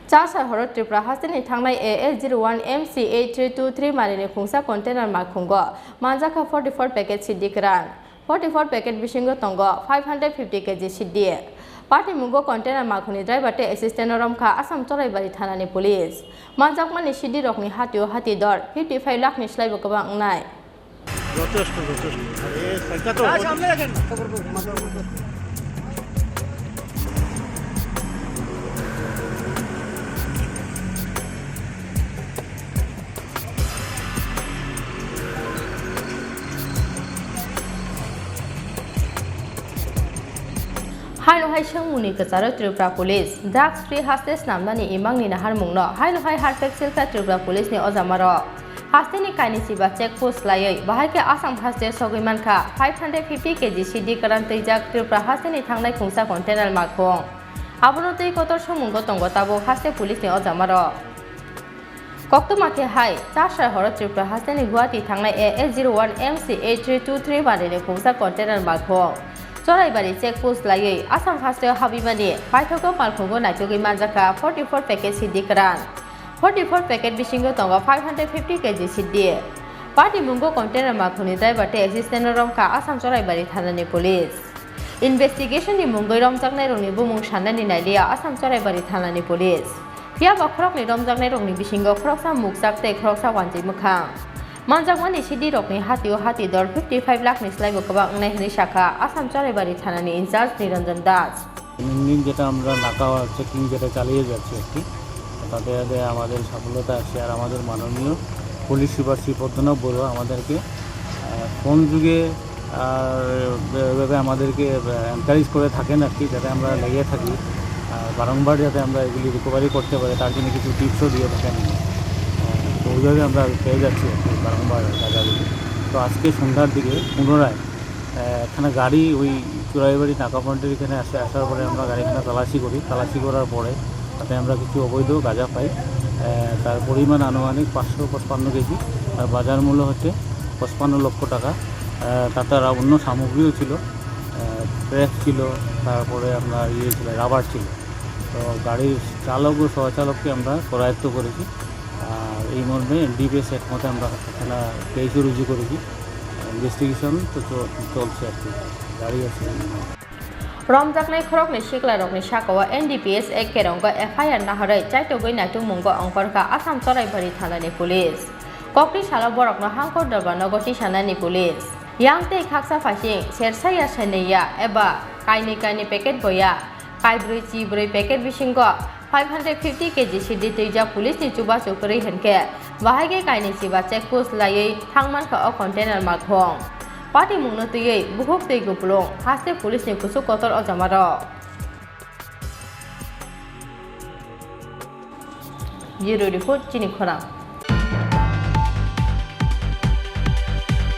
Chasa Horot Tripura Hasani Thangnai AS01MC-8323 Marini Khongsa container Malkhungo Manjakha 44 packet Siddi Khorang 44 packet Bishingo Tongo 550 kg Siddi Party Mungo container Malkhuni driver te assistant Romkha Assam Chorai Bari Thanani police Manjakmani Siddi Rokni Hatio Hati Dor 55 lakh ni Slai Bokabang Nai Hailo hai Shangmuni Kazaro Tripura Police, Drugs Free Hostage Namdani Imangni Nahar Mungno, Hailo hai Harpek Silka Tripura Police ni Ozamaro. Hasteni Kaini Siba check post layai, Bahake Assam Hostage Sogimanka, 550 kg Siddi Khorang Tijak Tripura Hasteni Thangnai Khongsa container Malkhung. Abonotei Kotor Shomungo Tongo Tabo Haste Police ni Ozamaro. Koktomake hai, Chasa Horot Tripura Hasteni Guwahati Thangnai AS01MC-8323 Marini Khongsa container Malkhung. Chorai bari check post layai Assam Hostel Habimani Paithoko Malkhungo Naitogi Manjakha 44 packet Siddi Khorang 44 packet Bishingo Tongo 550 kg Siddi Party Mungo container Malkhuni driver te assistant Romkha Assam Chorai bari Thanani police Investigation ni Mungoi Romjaknai rongni bumung shanani nailia Assam Chorai bari Thanani police Phiaba Khorok ni Romjaknai rongni Bishingo Khoroksa muksak te Khoroksa wanjai mukhang Manjakmani Siddi Rokni Hatio Hati Dor 55 lakh ni Slai Bokabang Nai Hri Shakha Assam Chorai bari Thanani in charge Niranjan Das engine যেটা আমরা নাকা checking যেটা চালিয়ে যাচ্ছি একটি তাতে আমাদের সফলতা আছে আর আমাদের মাননীয় পুলিশ সুপার শ্রী পদ্মনাভ বড়ুয়া আমাদেরকে কোন যুগে আর এভাবে আমাদেরকে এনকারেজ করে থাকেন আর কি যাতে আমরা লেগে থাকি বারংবার যাতে আমরা এগুলি রিকভারি করতে পারি তার জন্য কিছু টিপসও দিয়ে থাকেন তো ওইভাবে আমরা পেয়ে যাচ্ছি বারংবার জায়গাগুলি তো আজকে সন্ধ্যার দিকে পুনরায় এখানে গাড়ি ওই চোরাইবাড়ি নাকা পয়েন্টের এখানে আসার পরে আমরা গাড়িখানে তালাশি করার পরে তাতে আমরা কিছু অবৈধ গাঁজা পাই তার পরিমাণ আনুমানিক 555 কেজি আর বাজার মূল্য হচ্ছে 55 লক্ষ টাকা তাতে আর অন্য সামগ্রীও ছিল প্রেস ছিল তারপরে আপনার ছিল রাবার ছিল তো গাড়ির চালক ও সহচালককে আমরা করায়ত্ত করেছি আর এই মর্মে ডিপিএস একমতে আমরা এখানে কেসও রুজু করেছি ইনভেস্টিগেশন তো চলছে আর কি গাড়ি আছে Romjaknai Khorokni Shikla Rokni Shakawa NDPS ek Keronggo FIR naharai Chaitogoi Naitu Mungo Ongkorka Assam Chorai bari Thanani police Kokri Shala Borokno Hangkor Darbar Nogoti Shanani police Yangtei Khaksa Phasing Sersaya Sheneya eba Kaini packet boya Kaibrui Chibrui packet Bishingo 550 kg Siddi Tijak police ni Chuba Chukuri Henke Bahage Kaini Siba check post layai Thangmankha o container Malkhung Party Mungno Tuyei Buhok Tei Gupulong Haste police ni Kusuk Kotor Ozamaro Bureau Report Chini Khorang